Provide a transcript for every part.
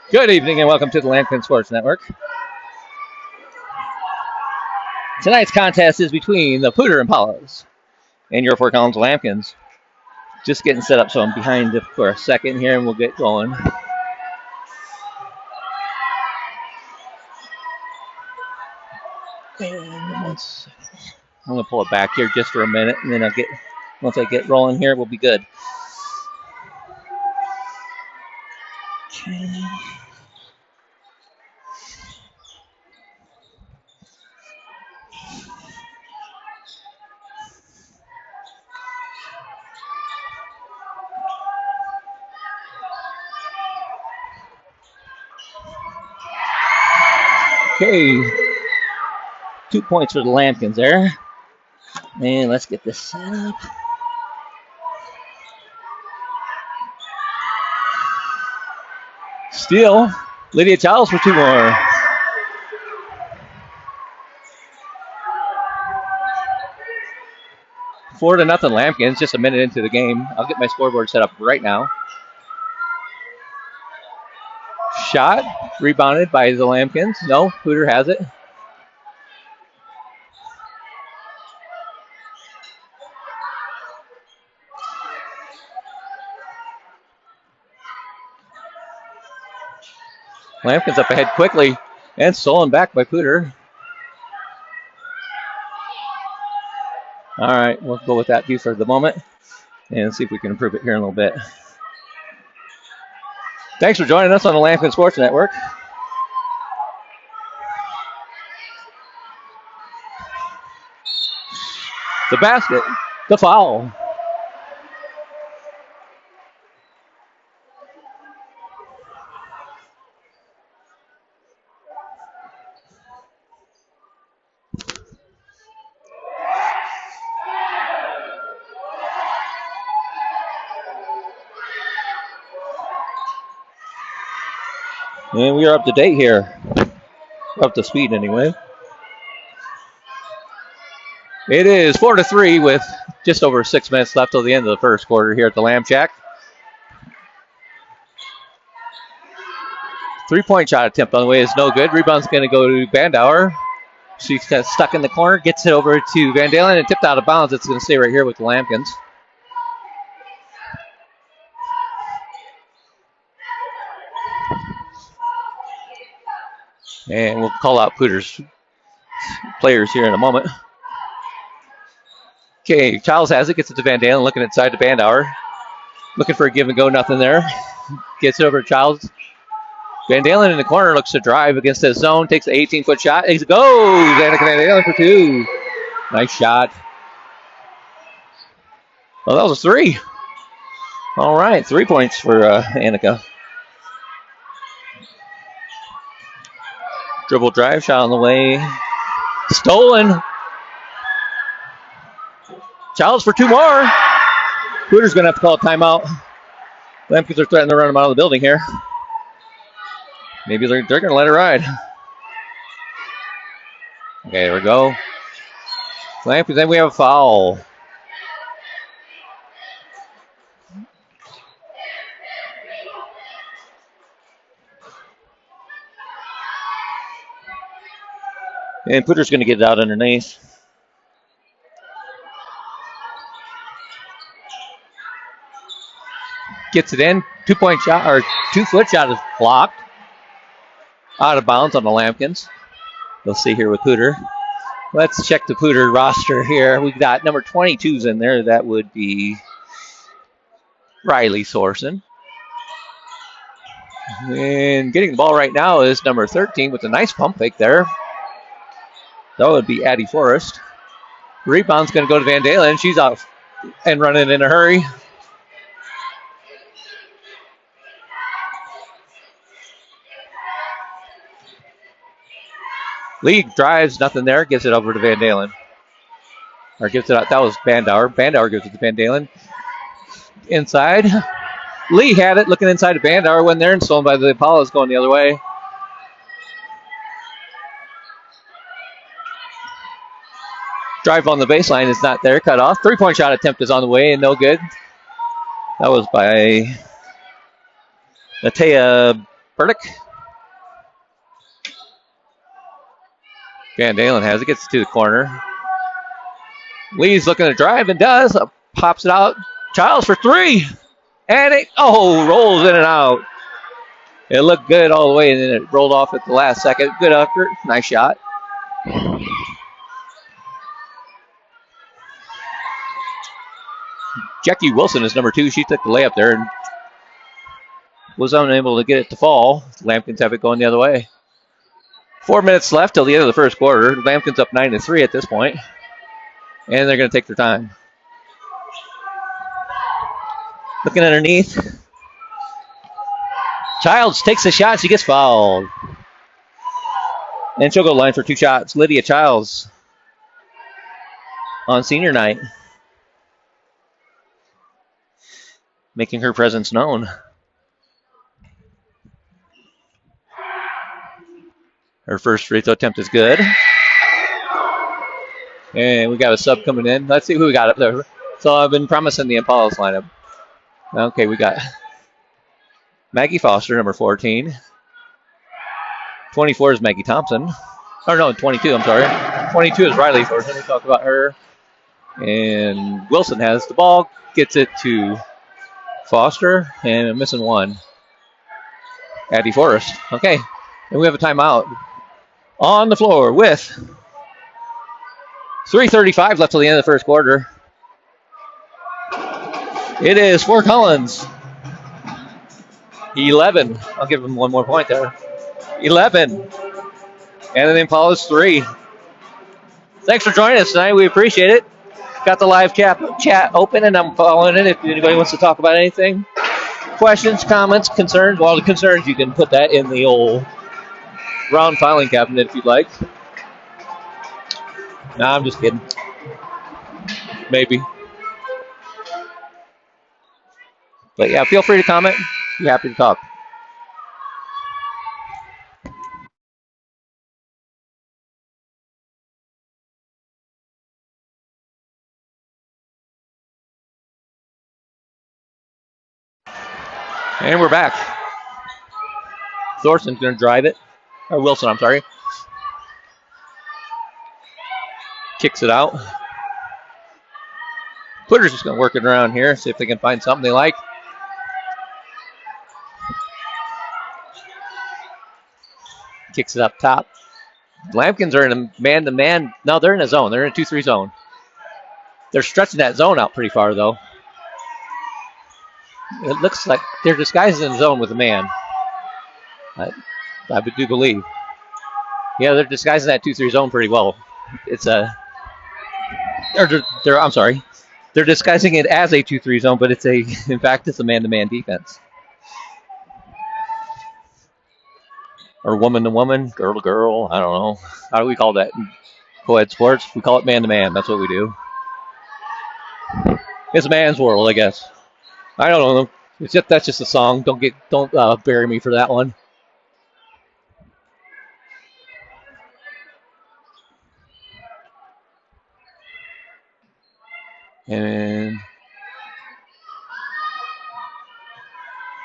Good evening and welcome to the Lambkin Sports Network. Tonight's contest is between the Poudre and Palas and your Fort Collins Lambkins. Just getting set up, so I'm behind for a second here and we'll get going. And I'm going to pull it back here just for a minute, and then once I get rolling here, we'll be good. Okay. Okay. 2 points for the Lambkins there. And let's get this set up. Steal. Lydia Childs for 2 more. Four to nothing Lambkins, just a minute into the game. I'll get my scoreboard set up right now. Shot, rebounded by the Lambkins. No, Poudre has it. Lambkins up ahead quickly and stolen back by Poudre. All right, we'll go with that view for the moment and see if we can improve it here in a little bit. Thanks for joining us on the Lambkin Sports Network. The basket, the foul. And we are up to date here. Up to speed anyway. It is 4-3 with just over 6 minutes left till the end of the first quarter here at the Lamb Shack. 3-point shot attempt on the way is no good. Rebound's going to go to Bandauer. She's stuck in the corner, gets it over to Van Dalen and tipped out of bounds. It's going to stay right here with the Lambkins. And we'll call out Poudre's players here in a moment. Okay, Childs has it, gets it to Van Dalen, looking inside to Bandauer. Looking for a give and go, nothing there. Gets it over to Childs. Van Dalen in the corner looks to drive against his zone, takes an 18-foot shot. He goes! Annika Van Dalen for 2. Nice shot. Well, that was a 3. All right, 3 points for Annika. Dribble drive, shot on the way. Stolen. Childs for 2 more. Poudre's going to have to call a timeout. Lambkins are threatening to run him out of the building here. Maybe they're going to let it ride. Okay, there we go. Lambkins, then we have a foul. And Poudre's going to get it out underneath. Gets it in. 2-point shot, or 2-foot shot is blocked. Out of bounds on the Lambkins. We'll see here with Poudre. Let's check the Poudre roster here. We've got number 22's in there. That would be Riley Sorson. And getting the ball right now is number 13 with a nice pump fake there. That would be Addie Forrest. Rebound's going to go to Van Dalen. She's out and running in a hurry. Lee drives, nothing there, gives it over to Van Dalen. Or gives it out, that was Bandauer. Bandauer gives it to Van Dalen. Inside. Lee had it, looking inside to Bandauer, went there and stolen by the Apollos going the other way. Drive on the baseline is not there, cut off. 3-point shot attempt is on the way and no good. That was by Natea Burdick. Van Dalen has it, gets to the corner. Lee's looking to drive and does. Pops it out. Childs for three. And it, rolls in and out. It looked good all the way, and then it rolled off at the last second. Good effort. Nice shot. Jackie Wilson is number 2. She took the layup there and was unable to get it to fall. Lambkins have it going the other way. 4 minutes left till the end of the first quarter. Lambkins up 9-3 at this point. And they're going to take their time. Looking underneath. Childs takes a shot. She gets fouled. And she'll go line for 2 shots. Lydia Childs on senior night, making her presence known. Her first free throw attempt is good. And we got a sub coming in. Let's see who we got up there. So I've been promising the Impalas lineup. Okay, we got Maggie Foster, number 14. 24 is Maggie Thompson. Or no, 22, I'm sorry. 22 is Riley Thornton. We talk about her. And Wilson has the ball. Gets it to Foster. And I'm missing one. Addie Forrest. Okay, and we have a timeout on the floor with 3:35 left till the end of the first quarter. It is Fort Collins 11. I'll give them one more point there. 11. And then Impalas 3. Thanks for joining us tonight. We appreciate it. Got the live chat open, and I'm following it. If anybody wants to talk about anything, questions, comments, concerns, well, the concerns, you can put that in the old round filing cabinet if you'd like. Nah, I'm just kidding. Maybe. But yeah, feel free to comment. Be happy to talk. And we're back. Thorson's going to drive it. Or Wilson, I'm sorry. Kicks it out. Poudre's just going to work it around here, see if they can find something they like. Kicks it up top. Lambkins are in a man-to-man. No, they're in a zone. They're in a 2-3 zone. They're stretching that zone out pretty far, though. It looks like they're disguising the zone with a man. I do believe. Yeah, they're disguising that 2-3 zone pretty well. It's a... I'm sorry. They're disguising it as a 2-3 zone, but in fact, it's a man-to-man defense. Or woman-to-woman, girl-to-girl, I don't know. How do we call that in co-ed sports? We call it man-to-man. That's what we do. It's a man's world, I guess. I don't know. That's just a song. Don't bury me for that one. And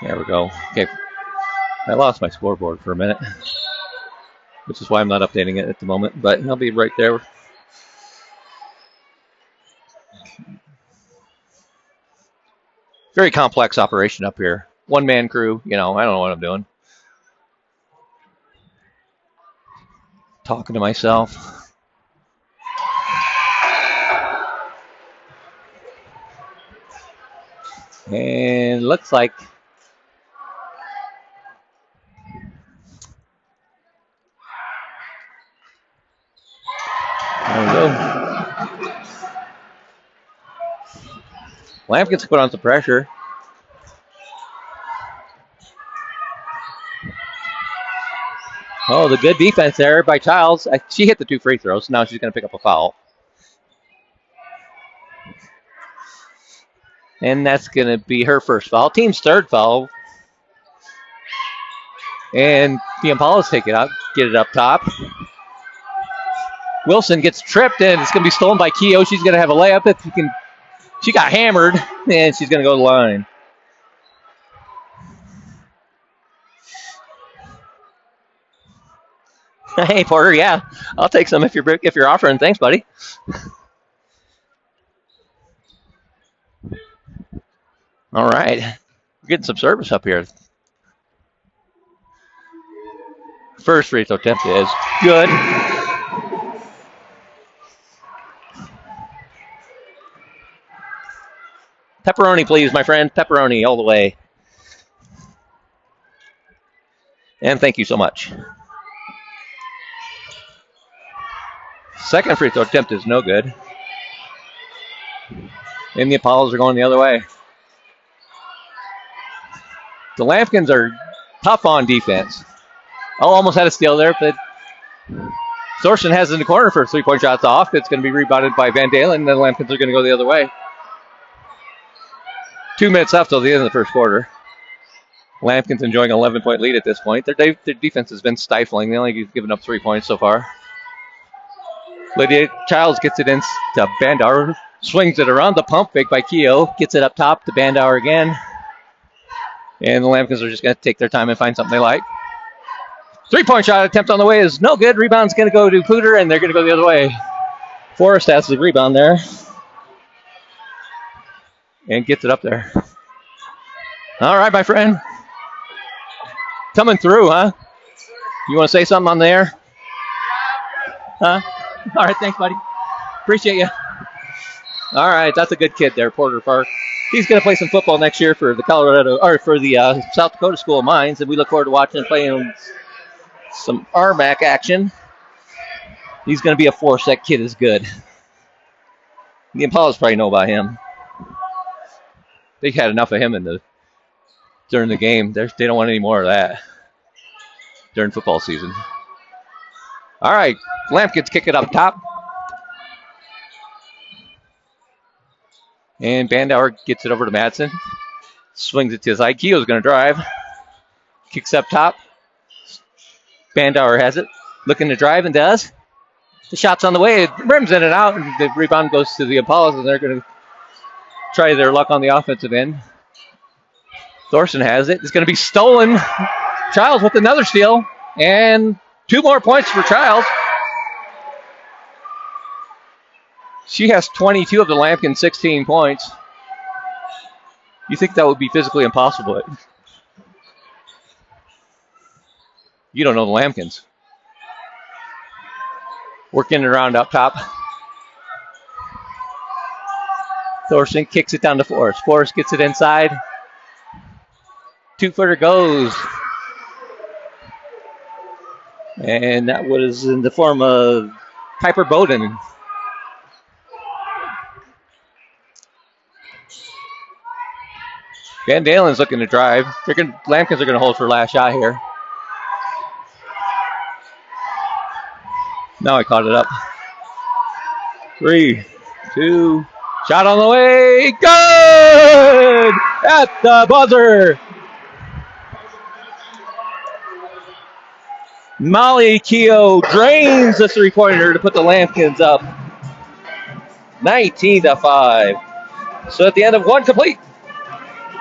there we go. Okay. I lost my scoreboard for a minute, which is why I'm not updating it at the moment, but I'll be right there. Very complex operation up here. One-man crew, I don't know what I'm doing. Talking to myself. And looks like there we go. Lambkins put on some pressure. Oh, the good defense there by Childs. She hit the 2 free throws. Now she's going to pick up a foul. And that's going to be her first foul. Team's third foul. And the Impalas take it out, get it up top. Wilson gets tripped, and it's going to be stolen by Keogh. She's going to have a layup if you can. She got hammered, and she's going to go to the line. Hey, Porter, yeah. I'll take some if you're offering. Thanks, buddy. All right. We're getting some service up here. First free throw attempt is good. Pepperoni, please, my friend. Pepperoni all the way. And thank you so much. Second free throw attempt is no good. And the Apollos are going the other way. The Lampkins are tough on defense. Oh, almost had a steal there, but Thorson has it in the corner for 3-point shots off. It's going to be rebounded by Van Dalen, and the Lampkins are going to go the other way. 2 minutes left till the end of the first quarter. Lampkins enjoying an 11-point lead at this point. Their defense has been stifling. They only given up 3 points so far. Lydia Childs gets it in to Bandauer. Swings it around the pump fake by Keogh. Gets it up top to Bandauer again. And the Lampkins are just going to take their time and find something they like. 3-point shot attempt on the way is no good. Rebound's going to go to Poudre, and they're going to go the other way. Forrest has the rebound there. And gets it up there. All right, my friend. Coming through, huh? You want to say something on the air? Huh? All right, thanks, buddy. Appreciate you. All right, that's a good kid there, Porter Park. He's going to play some football next year for the South Dakota School of Mines, and we look forward to watching him playing some RMAC action. He's going to be a force. That kid is good. The Impalas probably know about him. They had enough of him during the game. They don't want any more of that during football season. All right, Lampkins kick it up top. And Bandauer gets it over to Madsen. Swings it to his side. Keogh's going to drive. Kicks up top. Bandauer has it. Looking to drive and does. The shot's on the way. It rims in and out. And the rebound goes to the Apollos, and they're going to try their luck on the offensive end. Thorson has it. It's going to be stolen. Childs with another steal. And 2 more points for Childs. She has 22 of the Lampkin 16 points. You think that would be physically impossible, but you don't know the Lampkins. Working it around up top. Thorson kicks it down to Forrest. Forrest gets it inside. 2-footer goes. And that was in the form of Piper Bowden. Van Dalen's looking to drive. Lampkins are going to hold for last shot here. Now I caught it up. 3, 2, shot on the way. Good! At the buzzer. Molly Keogh drains the 3-pointer to put the Lampkins up 19-5. So at the end of one complete,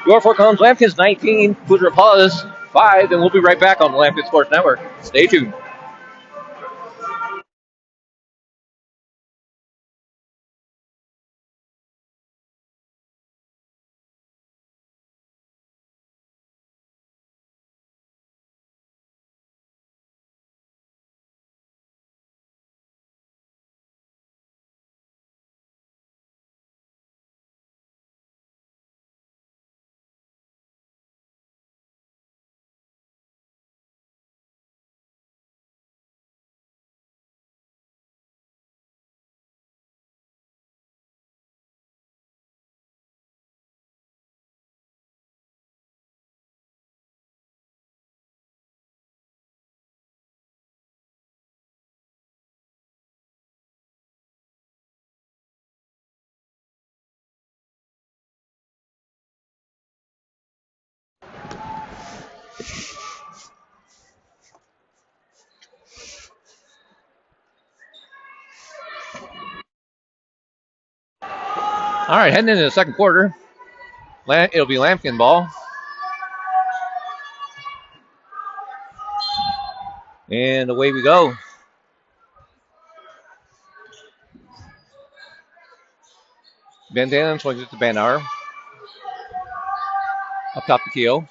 your Fort Collins Lampkins 19, Poudre Apollos 5, and we'll be right back on the Lampkin Sports Network. Stay tuned. All right, heading into the second quarter. It'll be Lampkin ball. And away we go. Van Dalen swings it to Bandauer. Up top to Keogh.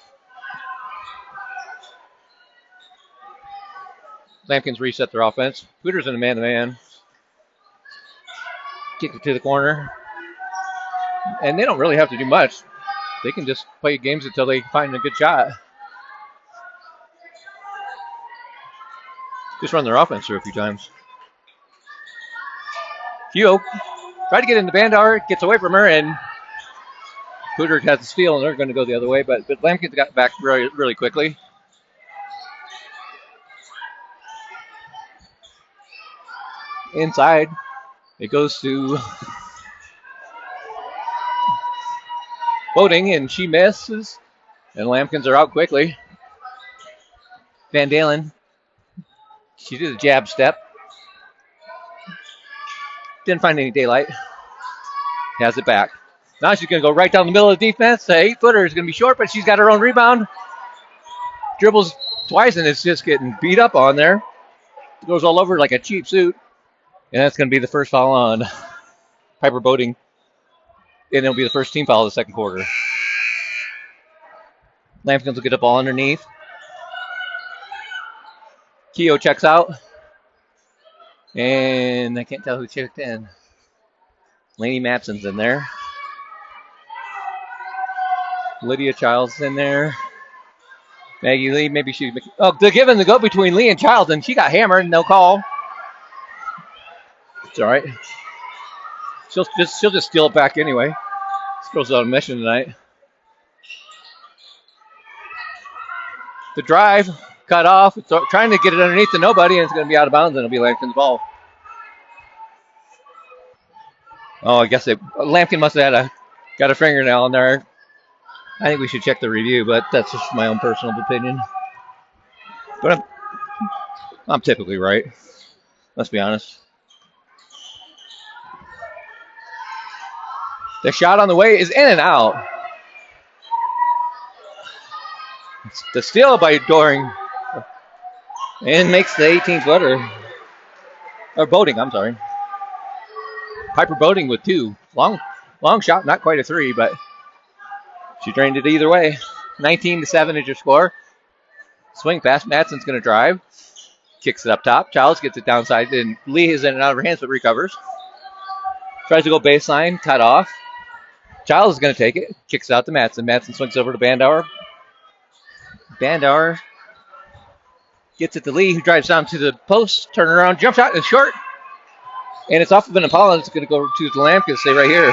Lampkins reset their offense. Poudre's in a man-to-man. Kick it to the corner. And they don't really have to do much. They can just play games until they find a good shot. Just run their offense through a few times. Keogh tried to get into Bandauer, gets away from her, and Poudre has the steal, and they're going to go the other way, but Lampkins got back really, really quickly. Inside, it goes to Boating, and she misses, and Lampkins are out quickly. Van Dalen, she did a jab step. Didn't find any daylight. Has it back. Now she's going to go right down the middle of the defense. The 8-footer is going to be short, but she's got her own rebound. Dribbles twice, and it's just getting beat up on there. Goes all over like a cheap suit. And that's going to be the first foul on Piper Boating. And it'll be the first team foul of the second quarter. Lampkins will get the ball underneath. Keogh checks out. And I can't tell who checked in. Lainey Matson's in there. Lydia Childs in there. Maggie Lee, maybe she... Oh, they're giving the go between Lee and Childs, and she got hammered, no call. It's all right. She'll just steal it back anyway. This girl's on a mission tonight. The drive, cut off. It's trying to get it underneath to nobody, and it's going to be out of bounds, and it'll be Lampkin's ball. Oh, I guess Lampkin must have got a fingernail in there. I think we should check the review, but that's just my own personal opinion. But I'm typically right. Let's be honest. The shot on the way is in and out. It's the steal by Doring. And makes the 18-footer. Or Boating, I'm sorry. Piper Boating with 2. Long shot, not quite a 3, but she drained it either way. 19-7 is your score. Swing pass. Matson's going to drive. Kicks it up top. Childs gets it downside. And Lee is in and out of her hands, but recovers. Tries to go baseline. Cut off. Childs is going to take it. Kicks it out to Matson. Matson swings over to Bandauer. Bandauer gets it to Lee, who drives down to the post. Turn around. Jump shot is short. And it's off of an Impala. It's going to go to the Lampkin. Stay right here.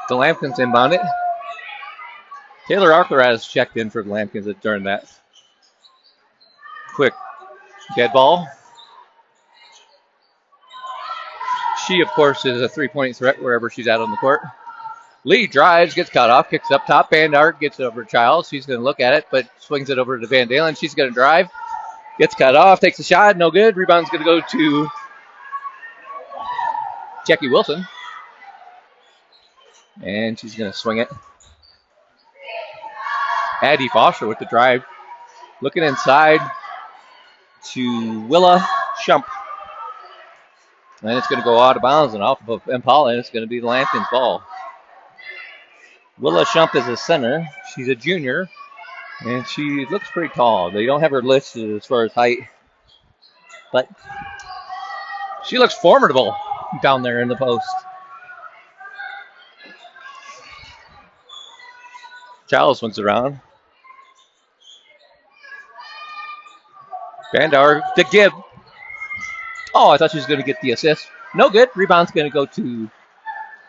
The Lampkins inbound it. Taylor Arkler has checked in for the Lampkins during that quick dead ball. She, of course, is a three-point threat wherever she's at on the court. Lee drives, gets cut off, kicks up top. Bandauer gets it over to Childs. She's going to look at it, but swings it over to Van Dalen. She's going to drive. Gets cut off, takes a shot, no good. Rebound's going to go to Jackie Wilson. And she's going to swing it. Addie Foster with the drive. Looking inside to Willa Shump. And it's going to go out of bounds and off of Impala, and it's going to be the Lampkin's ball. Willa Shump is a center. She's a junior, and she looks pretty tall. They don't have her listed as far as height, but she looks formidable down there in the post. Childs swings around. Bandauer to give. Oh, I thought she was going to get the assist. No good. Rebound's going to go to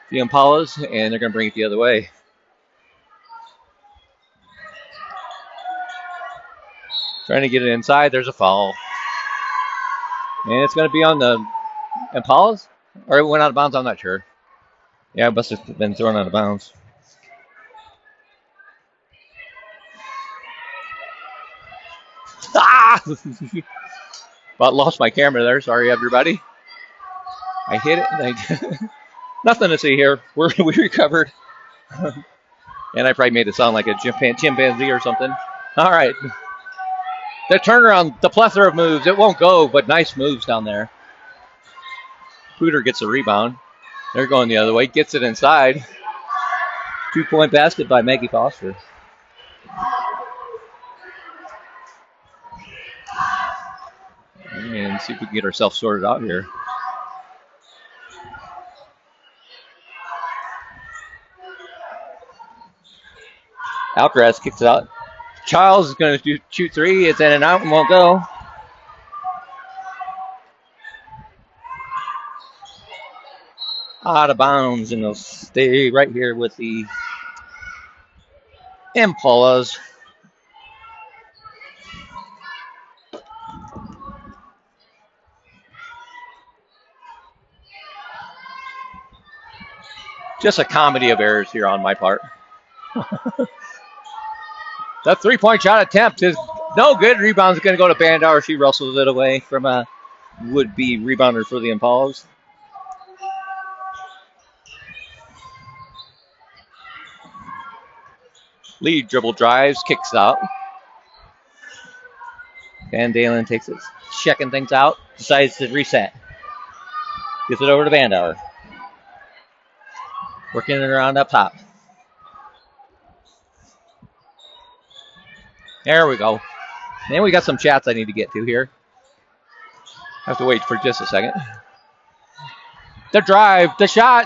the Impalas, and they're going to bring it the other way. Trying to get it inside. There's a foul. And it's going to be on the Impalas? Or it went out of bounds? I'm not sure. Yeah, it must have been thrown out of bounds. Ah! But lost my camera there. Sorry, everybody. I hit it. Nothing to see here. We recovered. And I probably made it sound like a chimpanzee or something. All right. The turnaround, the plethora of moves. It won't go, but nice moves down there. Poudre gets a rebound. They're going the other way. Gets it inside. 2-point basket by Maggie Foster. And see if we can get ourselves sorted out here. Alcaraz kicks it out. Charles is going to shoot three. It's in and out and won't go. Out of bounds, and they'll stay right here with the Impalas. Just a comedy of errors here on my part. The 3-point shot attempt is no good. Rebound's going to go to Bandauer. She wrestles it away from a would-be rebounder for the Impalas. Lee dribble drives, kicks out. Van Dalen takes it, checking things out, decides to reset. Gets it over to Bandauer. Working it around up top. There we go. And we got some chats I need to get to here. Have to wait for just a second. The drive, the shot.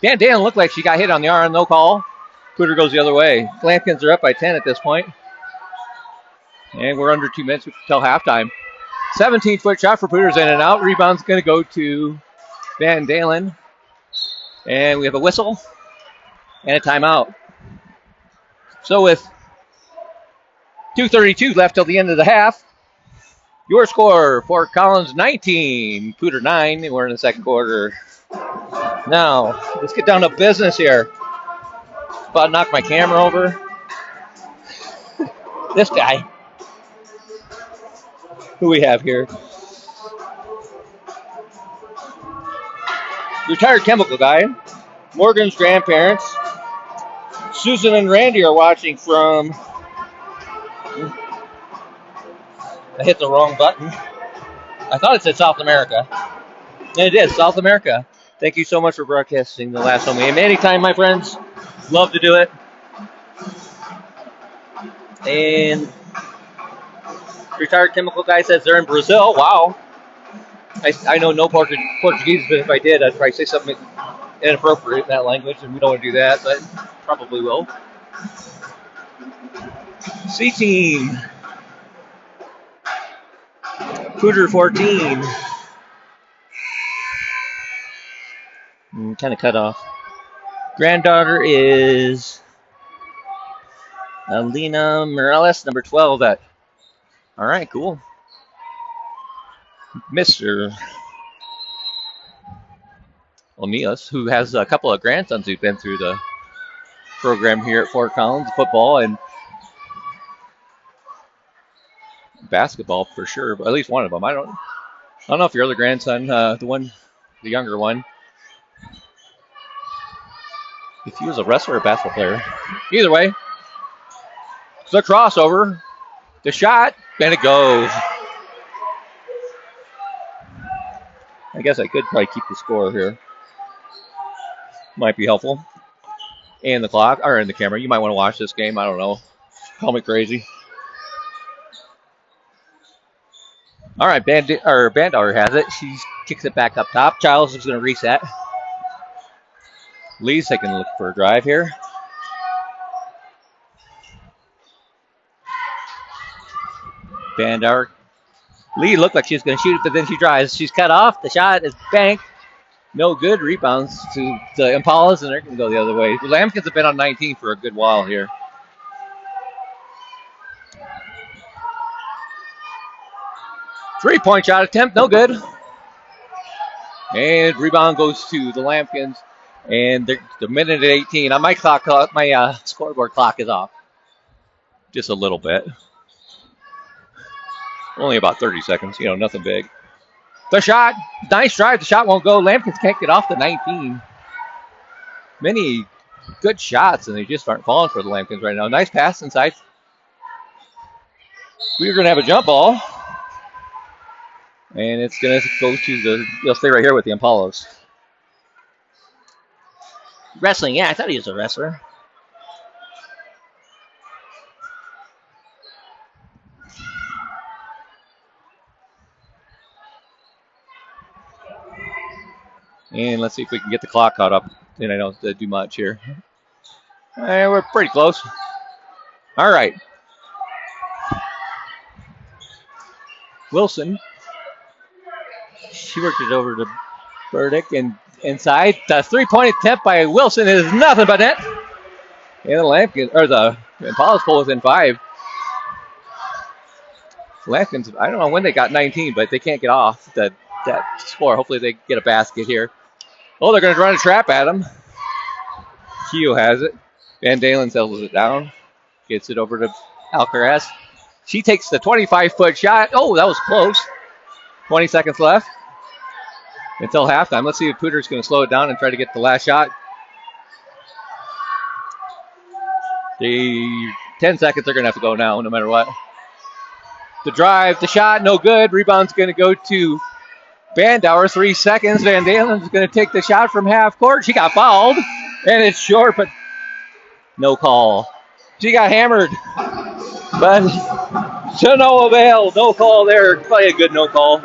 Van Dalen looked like she got hit on the arm, no call. Poudre goes the other way. Lampkins are up by 10 at this point. And we're under 2 minutes until halftime. 17-foot shot for Poudre's in and out. Rebound's going to go to Van Dalen. And we have a whistle and a timeout. So with 2:32 left till the end of the half, your score, Fort Collins 19, Poudre 9, and we're in the second quarter. Now, let's get down to business here. About to knock my camera over. This guy. Who we have here? Retired chemical guy. Morgan's grandparents. Susan and Randy are watching from... I hit the wrong button. I thought it said South America. And it is, South America. Thank you so much for broadcasting the last home game. Anytime, my friends. Love to do it. And retired chemical guy says they're in Brazil. Wow. I know no Portuguese, but if I did, I'd probably say something inappropriate in that language, and we don't want to do that, but probably will. C team. Poudre 14. Kind of cut off. Granddaughter is Alina Morales, number 12. All right, cool. Mr. O'Neillis, who has a couple of grandsons who've been through the program here at Fort Collins, football and basketball for sure, but at least one of them. I don't know if your other grandson, the younger one, if he was a wrestler or a basketball player. Either way, the crossover, the shot, and it goes. I guess I could probably keep the score here. Might be helpful. And the clock, or in the camera. You might want to watch this game. I don't know. Call me crazy. All right, Bandauer has it. She kicks it back up top. Childs is going to reset. Lee's taking a look for a drive here. Bandauer. Lee looked like she was going to shoot it, but then she drives. She's cut off. The shot is banked. No good. Rebounds to the Impalas, and they're going to go the other way. The Lambkins have been on 19 for a good while here. Three-point shot attempt, no good. And rebound goes to the Lambkins, and the minute at 18. On my clock, my scoreboard clock is off just a little bit. Only about 30 seconds, nothing big. The shot, nice drive. The shot won't go. Lampkins can't get off the 19. Many good shots, and they just aren't falling for the Lampkins right now. Nice pass inside. We're going to have a jump ball. And it's going to go to they'll stay right here with the Impalas. Wrestling, yeah, I thought he was a wrestler. And let's see if we can get the clock caught up. And I don't do much here. We're pretty close. All right. Wilson. She worked it over to Burdick and inside. The three-point attempt by Wilson is nothing but net. And the Impalas pull within 5. Lampkins, I don't know when they got 19, but they can't get off that score. Hopefully they get a basket here. Oh, they're going to run a trap at him. Keogh has it. Van Dalen settles it down. Gets it over to Alcaraz. She takes the 25-foot shot. Oh, that was close. 20 seconds left until halftime. Let's see if Poudre's going to slow it down and try to get the last shot. The 10 seconds are going to have to go now, no matter what. The drive, the shot, no good. Rebound's going to go to Bandauer. 3 seconds. Van Dalen's going to take the shot from half court. She got fouled, and it's short, but no call. She got hammered, but to no avail. No call there. Probably a good no call.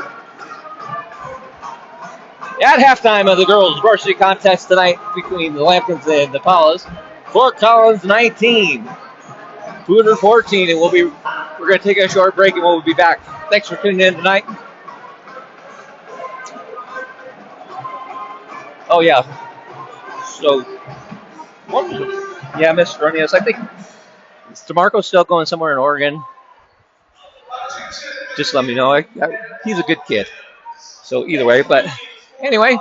At halftime of the girls' varsity contest tonight between the Lampkins and the Impalas, Fort Collins 19, Poudre 14, and we're going to take a short break and we'll be back. Thanks for tuning in tonight. Oh yeah. So, Mr. Ronius, I think is DeMarco still going somewhere in Oregon? Just let me know. He's a good kid. So either way, but anyway,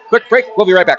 quick break. We'll be right back.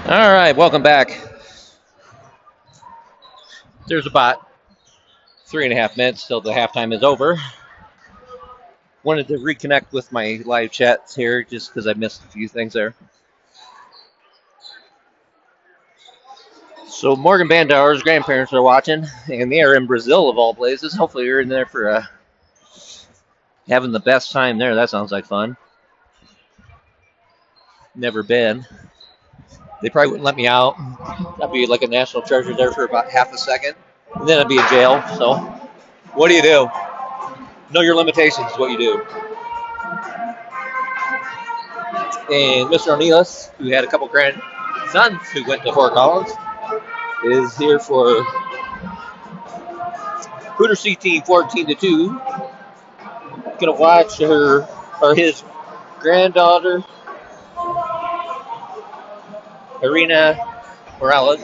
All right, welcome back. There's about 3.5 minutes till the halftime is over. Wanted to reconnect with my live chats here just because I missed a few things there. So Morgan Bandauer's grandparents are watching, and they are in Brazil of all places. Hopefully you're in there for having the best time there. That sounds like fun. Never been. They probably wouldn't let me out. I'd be like a national treasure there for about half a second, and then I'd be in jail. So what do you do? Know your limitations is what you do. And Mr. O'Neillis, who had a couple grandsons who went to Fort Collins, is here for Poudre C team 14-2. Gonna watch his granddaughter, Irina Morales.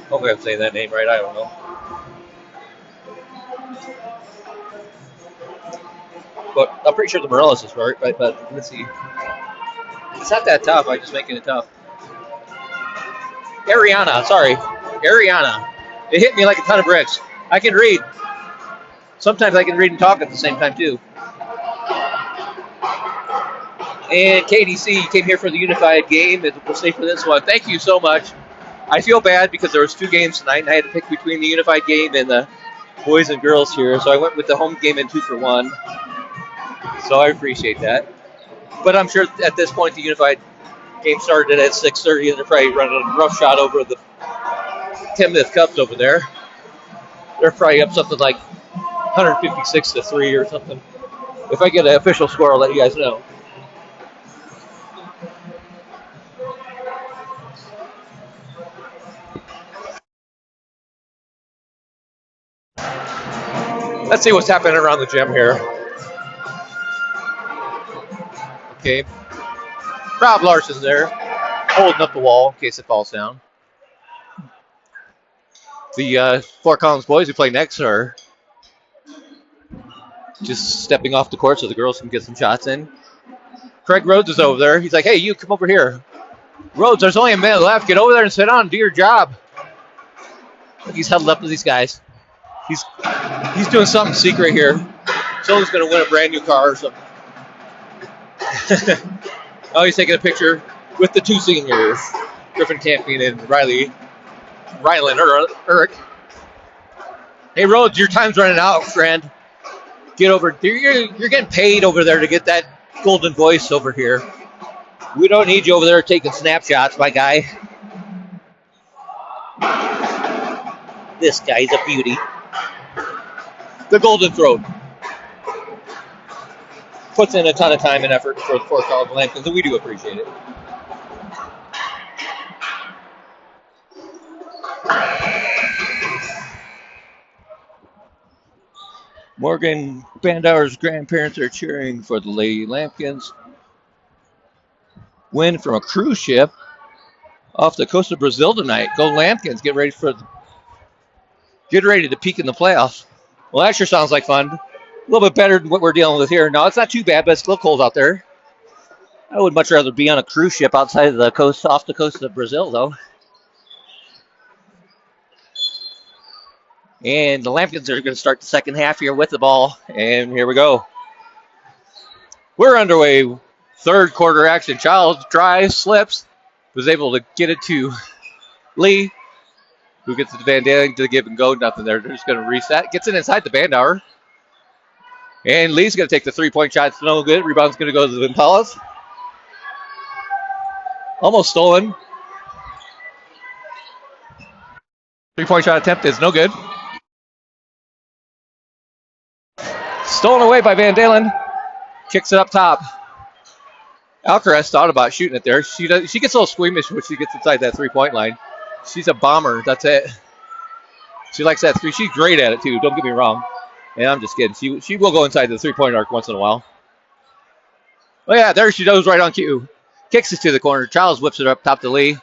Hopefully I'm saying that name right, I don't know. But I'm pretty sure the Morales is right, but let's see. It's not that tough, I'm just making it tough. Ariana. It hit me like a ton of bricks. I can read. Sometimes I can read and talk at the same time, too. And KDC came here for the Unified game, and we'll stay for this one. Thank you so much. I feel bad because there was 2 games tonight, and I had to pick between the Unified game and the boys and girls here, so I went with the home game and 2 for 1. So I appreciate that. But I'm sure at this point the Unified game started at 6:30, and they're probably running a rough shot over the 10th Cubs over there. They're probably up something like 156-3 or something. If I get an official score, I'll let you guys know. Let's see what's happening around the gym here. Okay. Rob Larson's there, holding up the wall in case it falls down. The Fort Collins boys who play next are just stepping off the court so the girls can get some shots in. Craig Rhodes is over there. He's like, hey, you come over here. Rhodes, there's only a minute left. Get over there and sit down and do your job. He's huddled up with these guys. He's doing something secret here. Someone's going to win a brand new car or something. Oh, he's taking a picture with the 2 seniors, Griffin Campion and Rylan Urich. Hey, Rhodes, your time's running out, friend. Get over. You're getting paid over there to get that golden voice over here. We don't need you over there taking snapshots, my guy. This guy's a beauty. The golden throat. Puts in a ton of time and effort for the Fort Collins Lambkins, and we do appreciate it. Morgan Bandauer's grandparents are cheering for the Lady Lambkins. Win from a cruise ship off the coast of Brazil tonight. Go Lambkins! Get ready to peak in the playoffs. Well, that sure sounds like fun. A little bit better than what we're dealing with here. No, it's not too bad, but it's a little cold out there. I would much rather be on a cruise ship outside of the coast, off the coast of Brazil, though. And the Lambkins are going to start the second half here with the ball. And here we go. We're underway. Third quarter action. Childs drives, slips, was able to get it to Lee, who gets it to Van Dalen to give and go. Nothing there. They're just going to reset. Gets it inside the Bandauer. And Lee's going to take the 3-point shot. It's no good. Rebound's going to go to the Impalas. Almost stolen. 3-point shot attempt is no good. Stolen away by Van Dalen. Kicks it up top. Alcaraz thought about shooting it there. She gets a little squeamish when she gets inside that 3-point line. She's a bomber. That's it. She likes that 3. She's great at it, too. Don't get me wrong. And I'm just kidding. She will go inside the 3-point arc once in a while. Oh, yeah, there she goes right on cue. Kicks it to the corner. Childs whips it up top to Lee.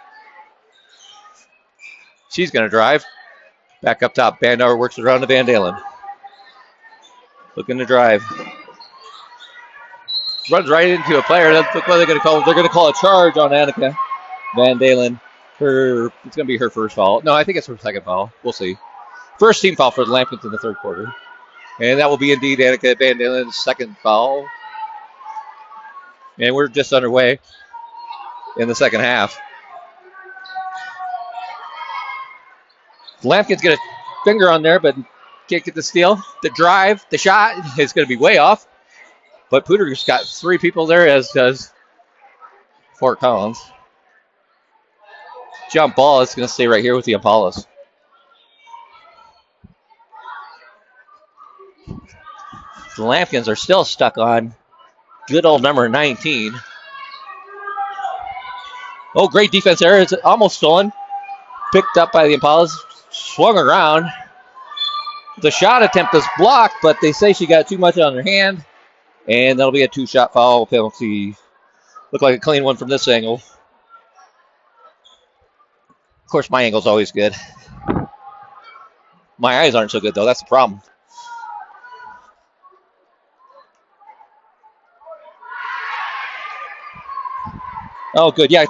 She's going to drive. Back up top. Bandauer works it around to Van Dalen. Looking to drive. Runs right into a player. That's what they're going to call. They're going to call a charge on Annika Van Dalen. It's going to be her first foul. No, I think it's her second foul. We'll see. First team foul for the Lampkins in the third quarter. And that will be indeed Annika Van Dalen's second foul. And we're just underway in the second half. The Lampkins get a finger on there, but can't get the steal. The drive, the shot is going to be way off. But Poudre's got three people there, as does Fort Collins. Jump ball is going to stay right here with the Impalas. The Lampkins are still stuck on good old number 19. Oh, great defense there. It's almost stolen. Picked up by the Impalas. Swung around. The shot attempt is blocked, but they say she got too much on her hand. And that'll be a two-shot foul penalty. Look like a clean one from this angle. Of course, my angle's always good. My eyes aren't so good, though. That's the problem. Oh, good. Yeah,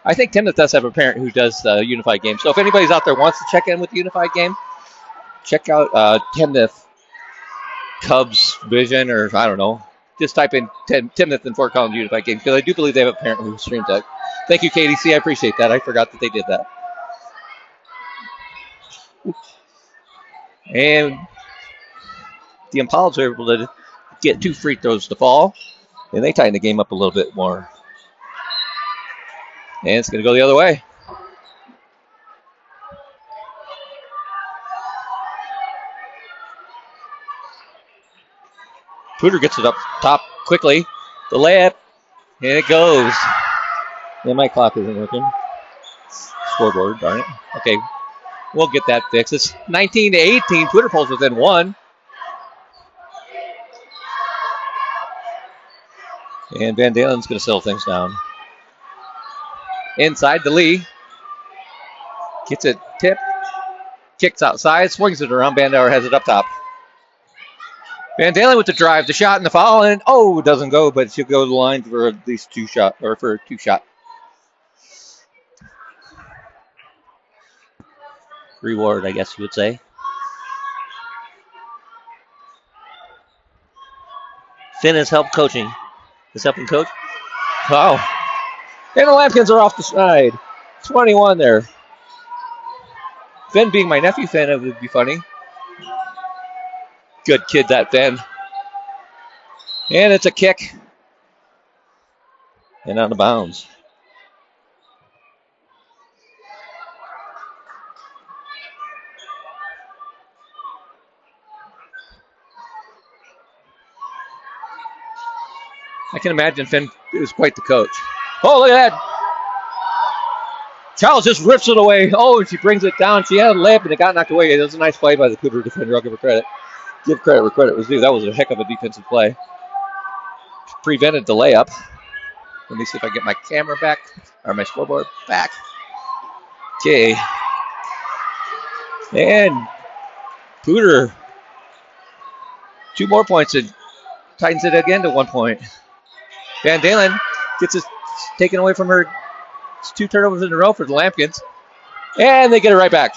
I think Timnath does have a parent who does the Unified game. So if anybody's out there wants to check in with the Unified game, check out Timnath Cubs Vision, or I don't know. Just type in Timnath and Fort Collins Unified game, because I do believe they have a parent who streams that. Thank you, KDC. I appreciate that. I forgot that they did that. And the Impalas are able to get 2 free throws to fall, and they tighten the game up a little bit more. And it's going to go the other way. Poudre gets it up top quickly. The layup, and it goes. Yeah, my clock isn't working. Scoreboard, darn it. Okay, we'll get that fixed. It's 19-18. Poudre pulls within 1. And Van Dalen's going to settle things down. Inside to Lee. Gets it tipped. Kicks outside. Swings it around. Bandauer has it up top. Van Dalen with the drive. The shot and the foul. And it doesn't go, but she'll go to the line for at least 2 shot, or for a 2-shot. Reward, I guess you would say. Finn has helped coaching. Is helping coach. Wow. And the Lampkins are off the side. 21 there. Finn being my nephew, Finn, it would be funny. Good kid, that Finn. And it's a kick. And out of bounds. I can imagine Finn is quite the coach. Oh, look at that. Charles just rips it away. Oh, and she brings it down. She had a layup and it got knocked away. It was a nice play by the Poudre defender. I'll give her credit. Give credit where credit was due. That was a heck of a defensive play. Prevented the layup. Let me see if I get my camera back, or my scoreboard back. Okay. And Poudre, 2 more points and tightens it again to 1 point. Van Dalen gets it taken away from her. It's 2 turnovers in a row for the Lampkins. And they get it right back.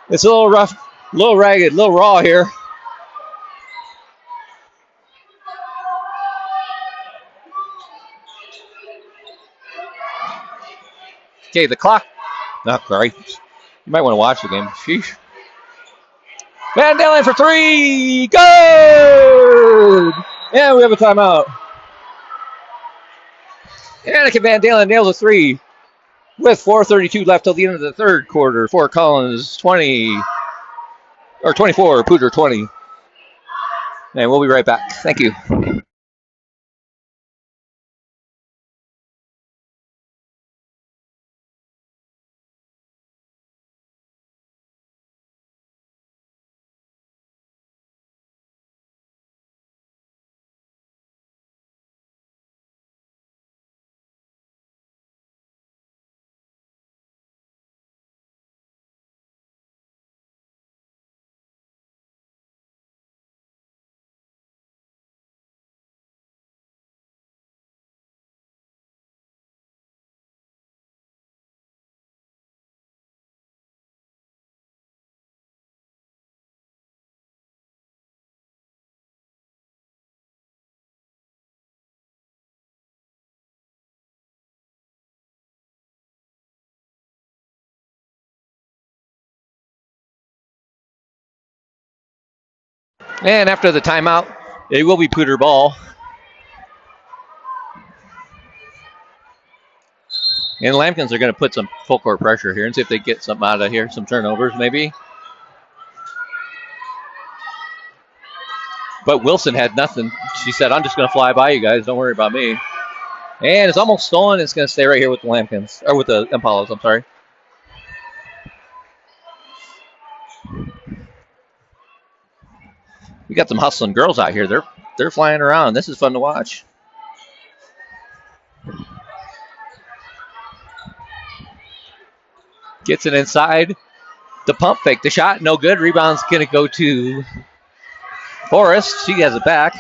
It's a little rough, a little ragged, a little raw here. Okay, the clock. Not right. You might want to watch the game. Sheesh. Van Dalen for 3. Good! And we have a timeout. Annika Van Dalen nails a 3 with 4:32 left till the end of the third quarter. Fort Collins 20, or 24, Poudre 20. And we'll be right back. Thank you. And after the timeout, it will be Poudre ball. And Lambkins are going to put some full court pressure here and see if they get something out of here, some turnovers maybe. But Wilson had nothing. She said, I'm just going to fly by you guys. Don't worry about me. And it's almost stolen. It's going to stay right here with the Lambkins, or with the Impalas, I'm sorry. We got some hustling girls out here. They're flying around. This is fun to watch. Gets it inside. The pump fake. The shot, no good. Rebound's going to go to Forrest. She has it back.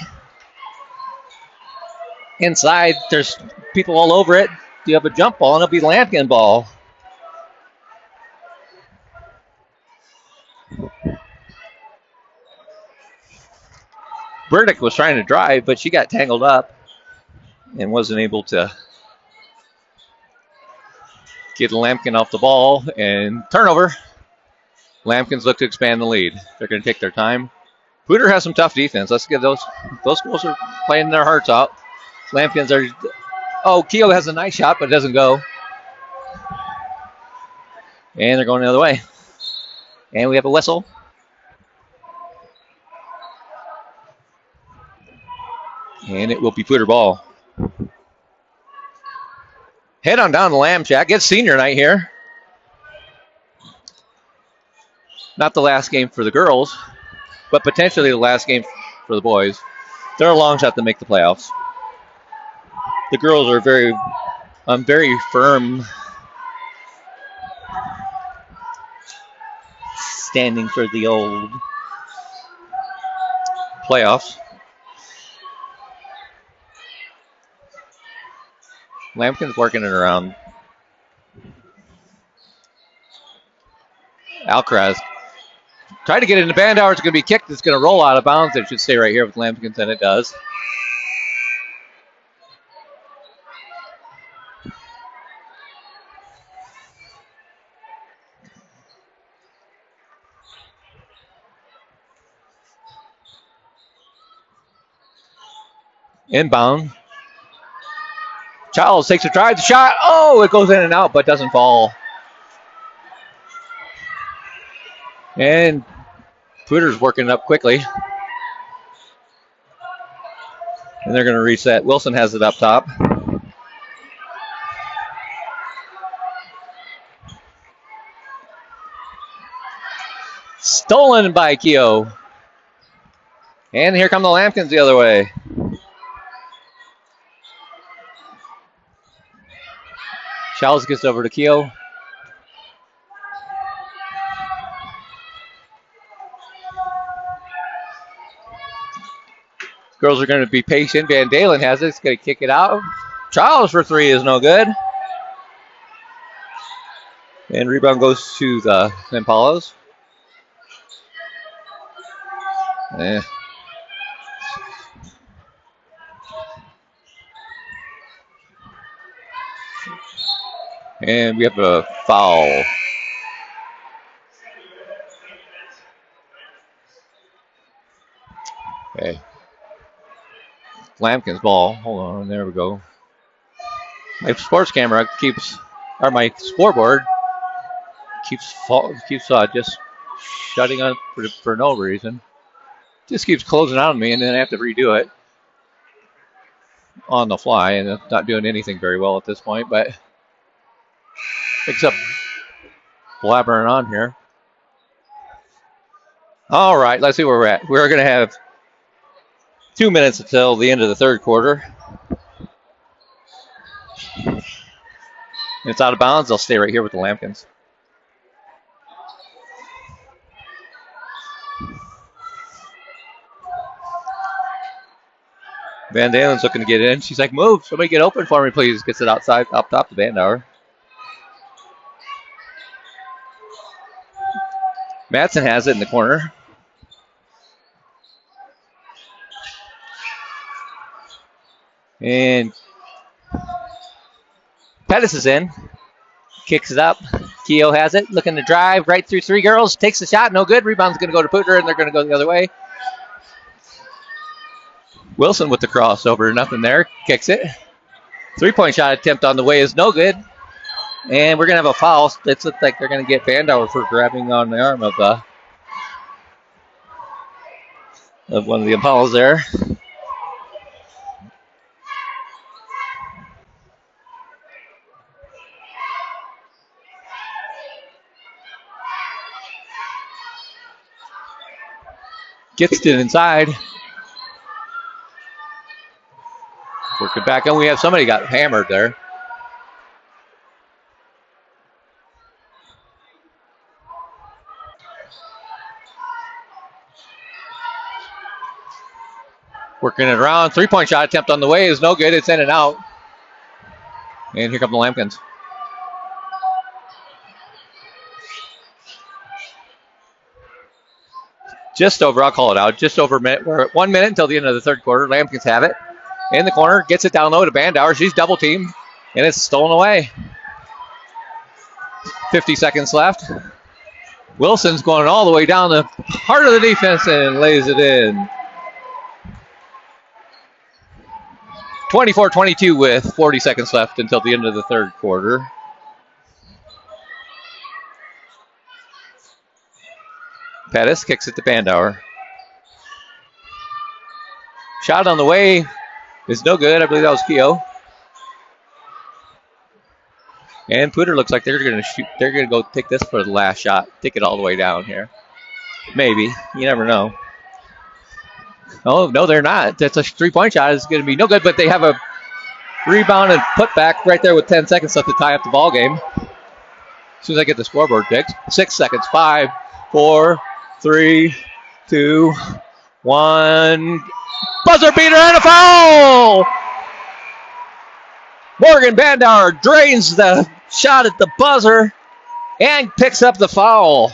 Inside, there's people all over it. You have a jump ball, and it'll be Lampkin ball. Burdick was trying to drive, but she got tangled up and wasn't able to get Lampkin off the ball. And turnover. Lampkins look to expand the lead. They're going to take their time. Poudre has some tough defense. Let's get those girls are playing their hearts out. Lampkins are. Oh, Keogh has a nice shot, but it doesn't go. And they're going the other way. And we have a whistle. And it will be Poudre ball. Head on down to Lamb Shack. It's senior night here. Not the last game for the girls, but potentially the last game for the boys. They're a long shot to make the playoffs. The girls are very firm standing for the old playoffs. Lampkin's working it around. Alcaraz tried to get it in the Bandauer. It's going to be kicked. It's going to roll out of bounds. It should stay right here with Lampkins, and it does. Inbound. Childs takes a drive. The shot. Oh, it goes in and out, but doesn't fall. And Poudre's working it up quickly. And they're going to reset. Wilson has it up top. Stolen by Keogh. And here come the Lampkins the other way. Childs gets over to Keogh. Girls are going to be patient. Van Dalen has it. It's going to kick it out. Childs for three is no good. And rebound goes to the Impalas. And we have a foul. Okay. Lampkin's ball. Hold on. There we go. My sports camera or my scoreboard keeps just shutting on for no reason. Just keeps closing out on me, and then I have to redo it on the fly, and it's not doing anything very well at this point, but except blabbering on here. All right, let's see where we're at. We're going to have 2 minutes until the end of the third quarter. It's out of bounds. They'll stay right here with the Lampkins. Van Dalen's looking to get in. She's like, move. Somebody get open for me, please. Gets it outside, up top the Bandauer. Madsen has it in the corner. And Pettis is in. Kicks it up. Keogh has it. Looking to drive right through three girls. Takes the shot. No good. Rebound's going to go to Poudre, and they're going to go the other way. Wilson with the crossover. Nothing there. Kicks it. 3-point shot attempt on the way is no good. And we're going to have a foul. It looks like they're going to get Bandauer for grabbing on the arm of one of the Apollos there. Gets it inside. Work it back, and we have somebody got hammered there. Working it around. 3-point shot attempt on the way is no good. It's in and out. And here come the Lambkins. Just over, I'll call it out, just over a minute. We're at 1 minute until the end of the third quarter. Lambkins have it. In the corner, gets it down low to Bandauer. She's double teamed, and it's stolen away. 50 seconds left. Wilson's going all the way down the heart of the defense and lays it in. 24-22 with 40 seconds left until the end of the third quarter. Pettis kicks it to Bandauer. Shot on the way is no good. I believe that was Keogh. And Poudre looks like they're going to shoot. They're going to go take this for the last shot. Take it all the way down here. Maybe. You never know. Oh, no, they're not. That's a 3-point shot. It's going to be no good, but they have a rebound and put back right there with 10 seconds left to tie up the ball game. As soon as I get the scoreboard fixed. 6 seconds. 5, 4, 3, 2, 1. Buzzer beater and a foul! Morgan Bandauer drains the shot at the buzzer and picks up the foul.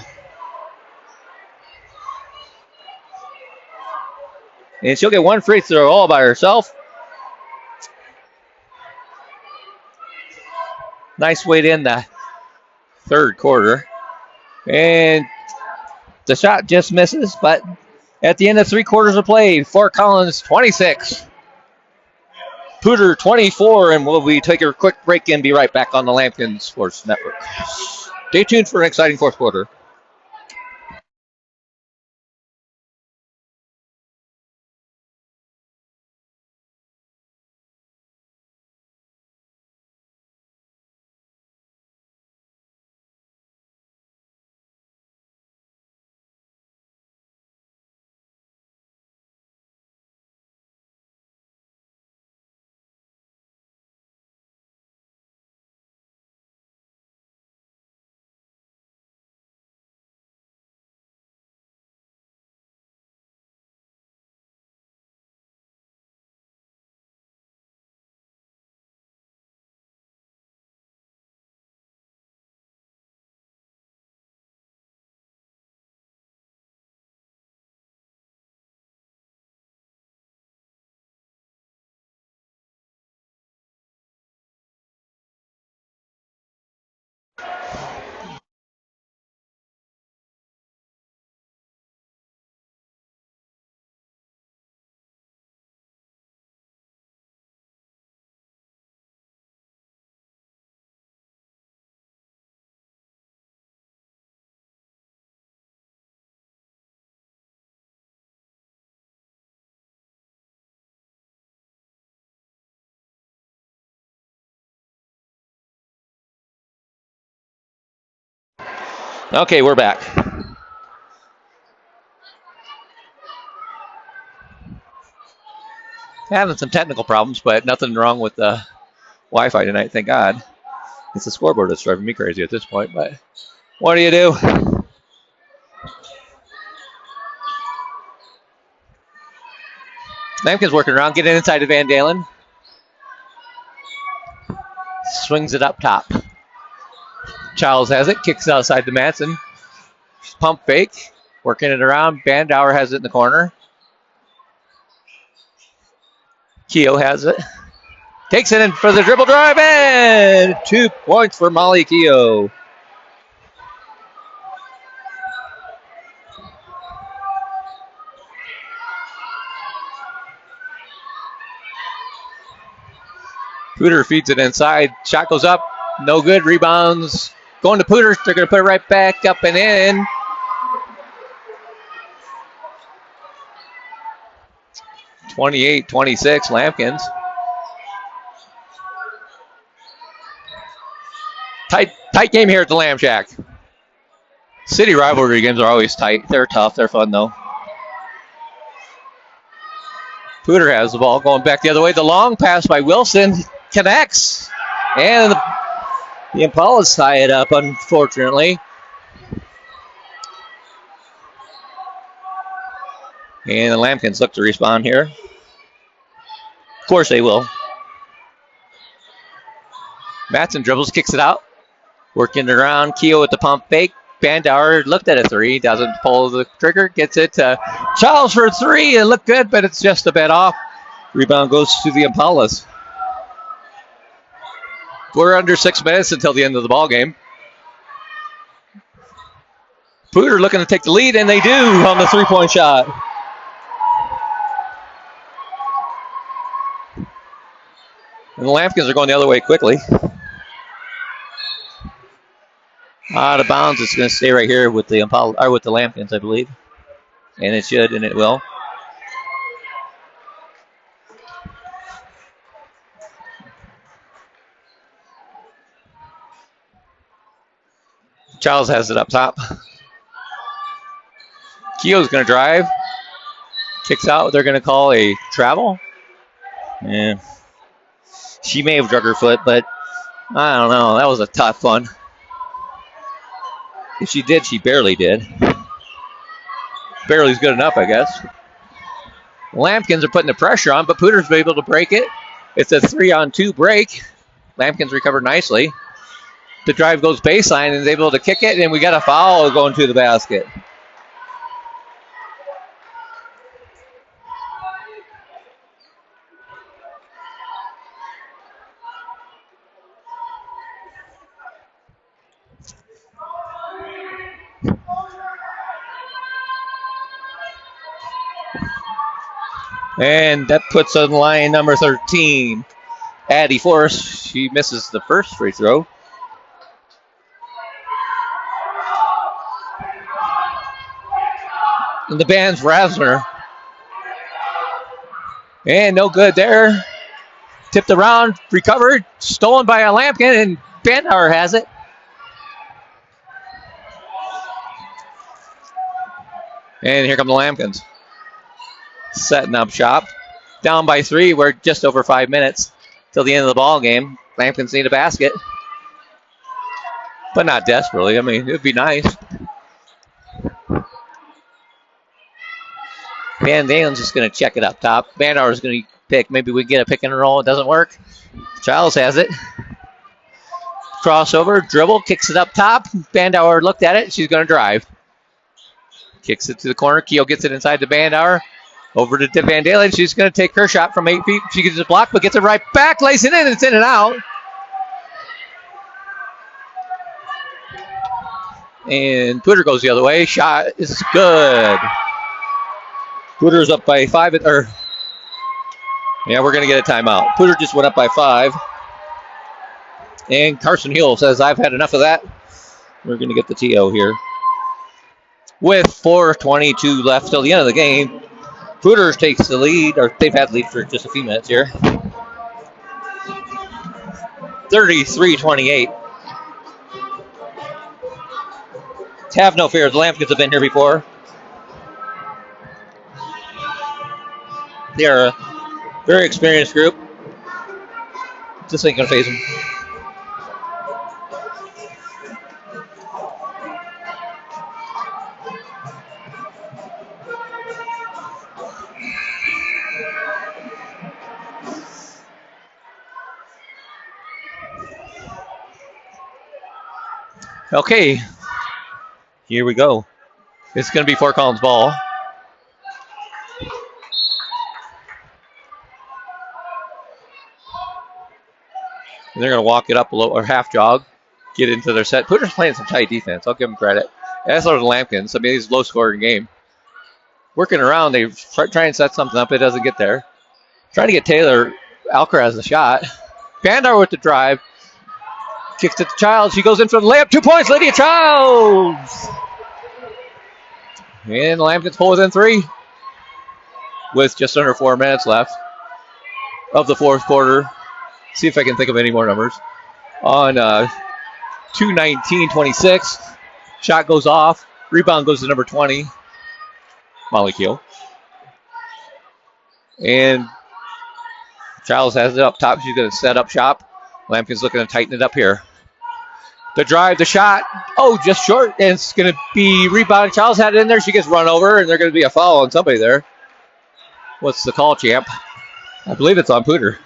And she'll get one free throw all by herself. Nice way to end the third quarter. And the shot just misses, but at the end of 3 quarters of play, Fort Collins 26. Poudre 24, and we'll take a quick break and be right back on the Lambkin Sports Network. Stay tuned for an exciting fourth quarter. Okay, we're back. Having some technical problems, but nothing wrong with the Wi-Fi tonight, thank God. It's the scoreboard that's driving me crazy at this point, but what do you do? Lampkin's working around, getting inside to Van Dalen. Swings it up top. Childs has it, kicks it outside to Madsen. Pump fake, working it around. Bandauer has it in the corner. Keogh has it. Takes it in for the dribble drive, and 2 points for Molly Keogh. Poudre feeds it inside. Shot goes up. No good. Rebounds. Going to Poudre. They're going to put it right back up and in. (28-26) Lampkins. Tight game here at the Lamb Shack. City rivalry games are always tight. They're tough. They're fun, though. Poudre has the ball going back the other way. The long pass by Wilson connects. And the Impalas tie it up, unfortunately. And the Lampkins look to respond here. Of course they will. Matson dribbles, kicks it out. Working it around. Keogh with the pump fake. Bandauer looked at a three. Doesn't pull the trigger. Gets it to Charles for a three. It looked good, but it's just a bit off. Rebound goes to the Impalas. We're under 6 minutes until the end of the ball game. Poudre looking to take the lead, and they do on the three-point shot. And the Lampkins are going the other way quickly. Out of bounds. It's going to stay right here with the Lampkins, I believe. And it should, and it will. Charles has it up top. Keogh's going to drive. Kicks out. They're going to call a travel. Yeah. She may have drug her foot, but I don't know. That was a tough one. If she did, she barely did. Barely's good enough, I guess. Lampkins are putting the pressure on, but Poudre's been able to break it. It's a 3-on-2 break. Lampkins recovered nicely. The drive goes baseline and is able to kick it, and we got a foul going to the basket. And that puts on line number 13, Addie Forrest. She misses the first free throw. And the band's Rasner. And no good there. Tipped around, recovered, stolen by a Lampkin, and Bandauer has it. And here come the Lampkins. Setting up shop. Down by 3. We're just over 5 minutes till the end of the ball game. Lampkins need a basket. But not desperately. I mean, it would be nice. Van Dalen's just going to check it up top. Bandauer's going to pick. Maybe we get a pick and roll. It doesn't work. Childs has it. Crossover, dribble, kicks it up top. Bandauer looked at it. She's going to drive. Kicks it to the corner. Keogh gets it inside to Bandauer. Over to Van Dalen. She's going to take her shot from 8 feet. She gets a block, but gets it right back. Lays it in. It's in and out. And Poudre goes the other way. Shot is good. Poudre's up by 5. We're going to get a timeout. Poudre just went up by 5. And Carson Hill says, I've had enough of that. We're going to get the TO here. With 4:22 left till the end of the game, Poudre takes the lead, or they've had the lead for just a few minutes here. 33-28. Have no fear, the Lampkins have been here before. They're a very experienced group. This ain't going to phase them. Okay, here we go. It's going to be Fort Collins ball. And they're going to walk it up a little, or half jog, get into their set. Poudre's playing some tight defense. I'll give them credit. As are the Lampkins. I mean, it's a low-scoring game. Working around, they try and set something up. It doesn't get there. Trying to get Taylor Alcaraz a shot. Bandar with the drive. Kicks it to Childs. She goes in for the layup. 2 points, Lydia Childs. And Lambkins pull within 3 with just under 4 minutes left of the fourth quarter. See if I can think of any more numbers. On 2:19:26. Shot goes off. Rebound goes to number 20, Molly Keel. And Childs has it up top. She's going to set up shop. Lambkins looking to tighten it up here. The drive, the shot. Oh, just short. And it's going to be rebounded. Childs had it in there. She gets run over, and there's going to be a foul on somebody there. What's the call, champ? I believe it's on Poudre.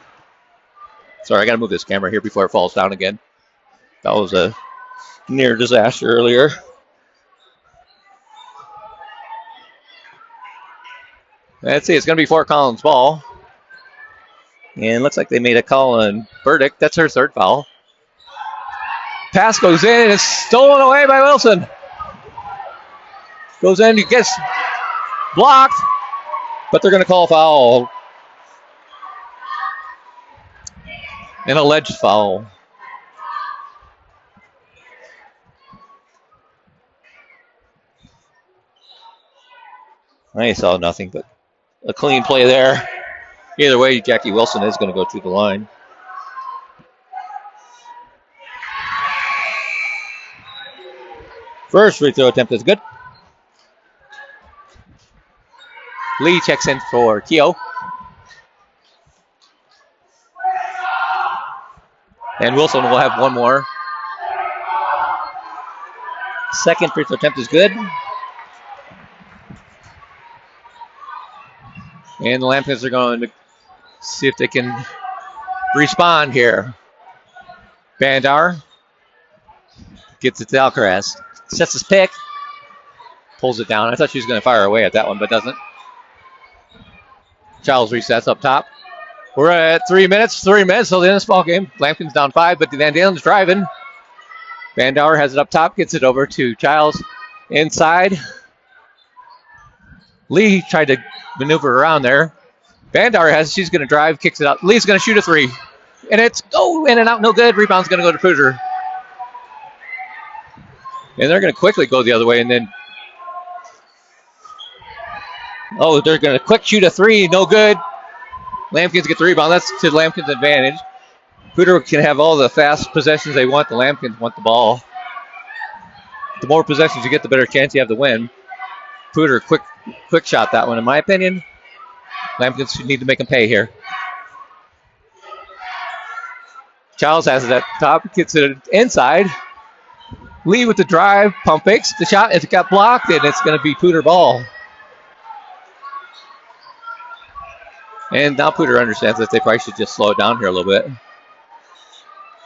Sorry, I got to move this camera here before it falls down again. That was a near disaster earlier. Let's see. It's going to be Fort Collins ball. And looks like they made a call on Burdick. That's her third foul. Pass goes in, and it's stolen away by Wilson. Goes in, he gets blocked, but they're going to call a foul. An alleged foul. I saw nothing, but a clean play there. Either way, Jackie Wilson is going to go to the line. First free throw attempt is good. Lee checks in for Keogh. And Wilson will have one more. Second free throw attempt is good. And the Lambkins are going to see if they can respond here. Bandar gets it to Alcaraz. Sets his pick. Pulls it down. I thought she was going to fire away at that one, but doesn't. Childs resets up top. We're at 3 minutes. 3 minutes till the end of this ball game. Lambkins down 5, but Van Dalen's driving. Bandauer has it up top. Gets it over to Childs. Inside. Lee tried to maneuver around there. Bandauer has it. She's going to drive. Kicks it out. Lee's going to shoot a 3. And it's in and out. No good. Rebound's going to go to Poudre. And they're going to quickly go the other way. And then, they're going to quick shoot a 3. No good. Lambkins get the rebound. That's to Lambkins' advantage. Poudre can have all the fast possessions they want. The Lambkins want the ball. The more possessions you get, the better chance you have to win. Poudre, quick shot that one, in my opinion. Lambkins need to make them pay here. Childs has it at top. Gets it inside. Lee with the drive, pump fakes the shot. It got blocked, and it's going to be Poudre ball. And now Poudre understands that they probably should just slow it down here a little bit.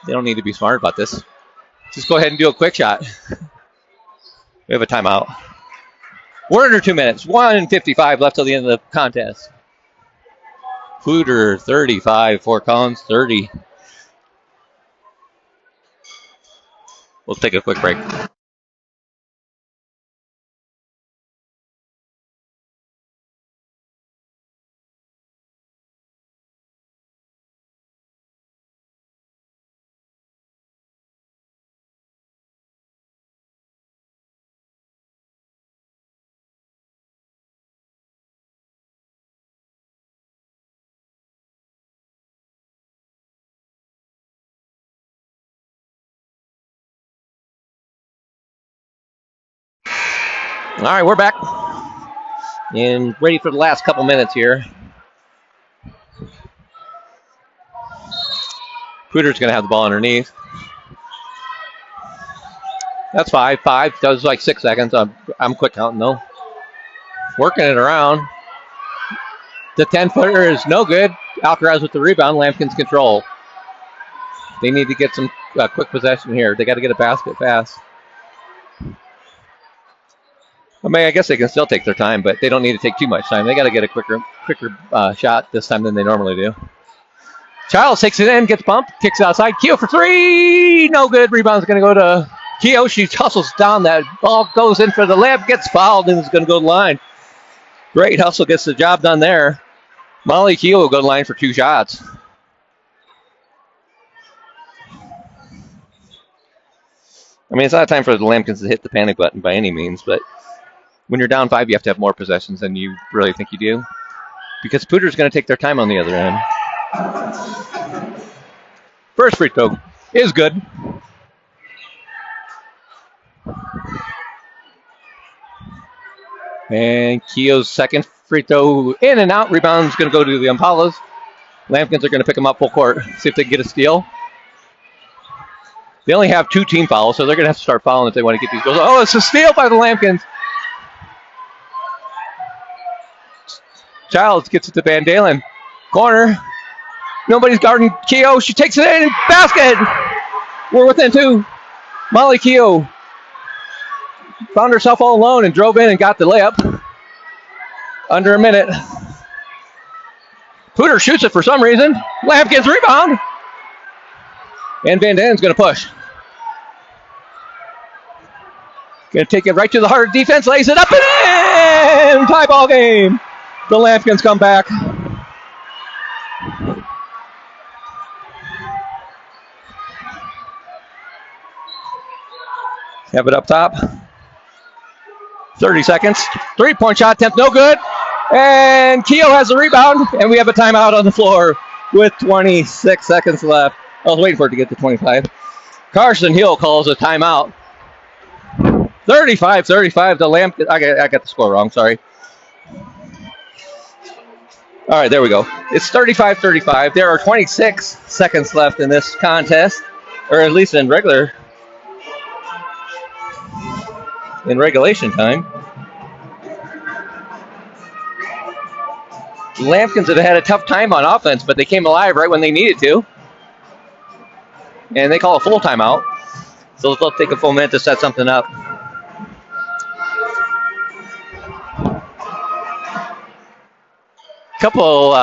They don't need to be smart about this. Just go ahead and do a quick shot. We have a timeout. We're under 2 minutes. 1:55 left till the end of the contest. Poudre 35, Fort Collins 30. We'll take a quick break. All right, we're back and ready for the last couple minutes here. Poudre's going to have the ball underneath. That's 5. 5 does like 6 seconds. I'm quick counting though. Working it around. The 10-footer is no good. Alcaraz with the rebound. Lambkins control. They need to get some quick possession here. They got to get a basket fast. I mean, I guess they can still take their time, but they don't need to take too much time. They got to get a quicker shot this time than they normally do. Childs takes it in, gets bumped, kicks outside. Keogh for 3. No good. Rebound's going to go to Keogh. She hustles down. That ball goes in for the layup, gets fouled, and is going to go to the line. Great hustle, gets the job done there. Molly Keogh will go to the line for 2 shots. I mean, it's not time for the Lambkins to hit the panic button by any means, but when you're down 5, you have to have more possessions than you really think you do, because Poudre's going to take their time on the other end. First free throw is good. And Keogh's second free throw in and out. Rebound's going to go to the Impalas. Lambkins are going to pick them up full court, see if they can get a steal. They only have 2 team fouls, so they're going to have to start fouling if they want to get these goals. Oh, it's a steal by the Lambkins. Childs gets it to Van Dalen. Corner. Nobody's guarding Keogh. She takes it in. Basket. We're within 2. Molly Keogh found herself all alone and drove in and got the layup. Under a minute. Poudre shoots it for some reason. Lambkins rebound. And Van Dalen's going to push. Going to take it right to the heart of defense. Lays it up and in. Tie ball game. The Lambkins come back. Have it up top. 30 seconds. 3-point shot attempt, no good. And Keogh has the rebound, and we have a timeout on the floor with 26 seconds left. I was waiting for it to get to 25. Carson Hill calls a timeout. 35-35. The Lambkins. I got the score wrong. Sorry. All right, there we go. It's 35-35. There are 26 seconds left in this contest, or at least in regulation time. The Lambkins have had a tough time on offense, but they came alive right when they needed to. And they call a full timeout. So they'll take a full minute to set something up. Couple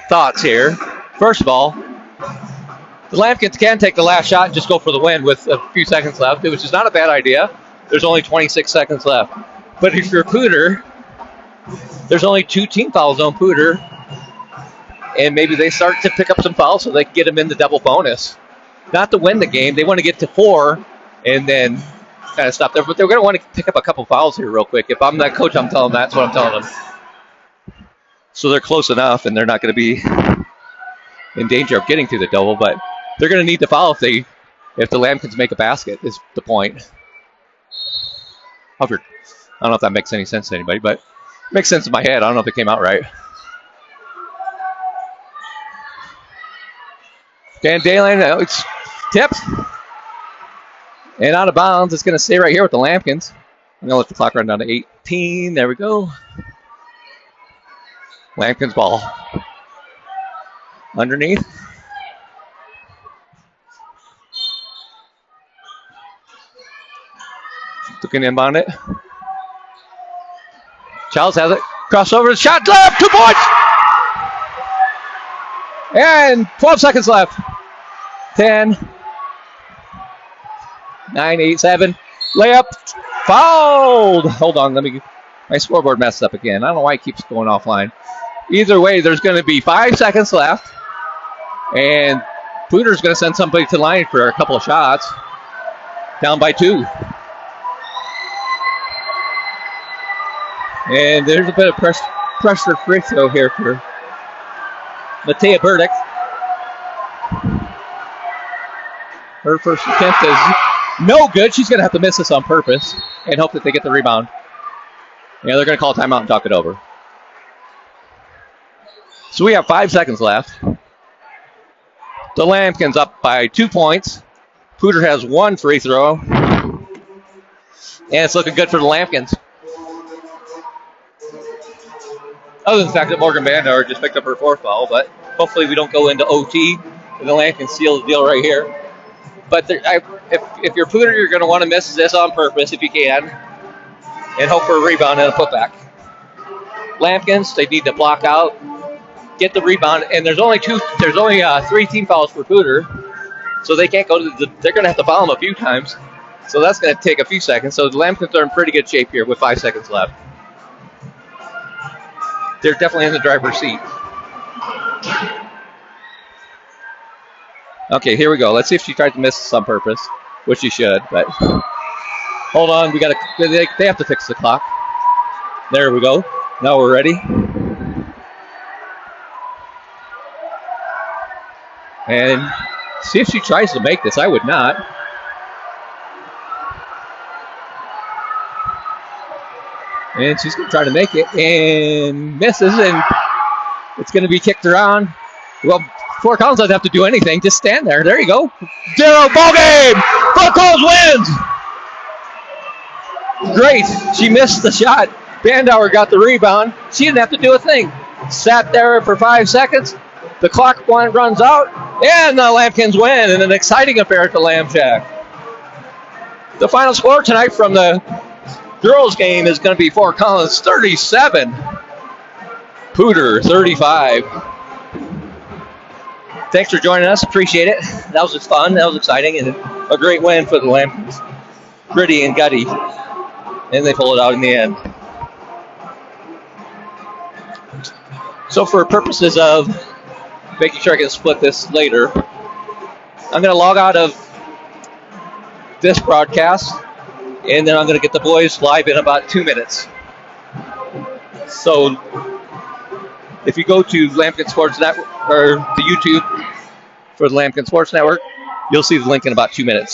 thoughts here. First of all, the Lambkins can take the last shot and just go for the win with a few seconds left, which is not a bad idea. There's only 26 seconds left. But if you're Poudre, there's only 2 team fouls on Poudre, and maybe they start to pick up some fouls so they can get them in the double bonus. Not to win the game. They want to get to 4 and then kind of stop there. But they're going to want to pick up a couple fouls here real quick. If I'm that coach, I'm telling them that's what I'm telling them. So they're close enough, and they're not going to be in danger of getting to the double, but they're going to need to foul if the Lambkins make a basket, is the point. I don't know if that makes any sense to anybody, but it makes sense in my head. I don't know if it came out right. Van Dalen, it's tipped. And out of bounds. It's going to stay right here with the Lambkins. I'm going to let the clock run down to 18. There we go. Lambkins ball. Underneath. Looking inbound it. Childs has it. Crossover. Shot left. 2 points. And 12 seconds left. 10. 9, 8, 7. Layup. Fouled. Hold on. My scoreboard messed up again. I don't know why it keeps going offline. Either way, there's going to be 5 seconds left. And Poudre's going to send somebody to the line for a couple of shots. Down by 2. And there's a bit of pressure free throw here for Matea Burdick. Her first attempt is no good. She's going to have to miss this on purpose and hope that they get the rebound. Yeah, they're going to call a timeout and talk it over. So we have 5 seconds left. The Lambkins up by 2 points. Poudre has 1 free throw. And it's looking good for the Lambkins. Other than the fact that Morgan Bandauer just picked up her 4th foul, but hopefully we don't go into OT and the Lambkins seal the deal right here. But if you're Poudre, you're going to want to miss this on purpose if you can and hope for a rebound and a putback. Lambkins, they need to block out, get the rebound, and there's only 3 team fouls for Poudre, so they can't go to they're going to have to foul them a few times. So that's going to take a few seconds. So the Lambkins are in pretty good shape here with 5 seconds left. They're definitely in the driver's seat. Okay, here we go. Let's see if she tried to miss this on purpose, which she should. But Hold on, they have to fix the clock. There we go. Now we're ready. And see if she tries to make this. I would not. And she's going to try to make it and misses, and it's going to be kicked around. Well, Fort Collins doesn't have to do anything. Just stand there. There you go. 0 ball game. Fort Collins wins. Great. She missed the shot. Bandauer got the rebound. She didn't have to do a thing. Sat there for 5 seconds. The clock runs out, and the Lambkins win in an exciting affair at the Lamb Shack. The final score tonight from the girls' game is going to be Fort Collins 37, Poudre 35. Thanks for joining us. Appreciate it. That was just fun. That was exciting, and a great win for the Lambkins. Gritty and gutty, and they pull it out in the end. So for purposes of making sure I can split this later, I'm going to log out of this broadcast, and then I'm going to get the boys live in about 2 minutes. So if you go to Lambkin Sports Network, or the YouTube for the Lambkin Sports Network, you'll see the link in about 2 minutes.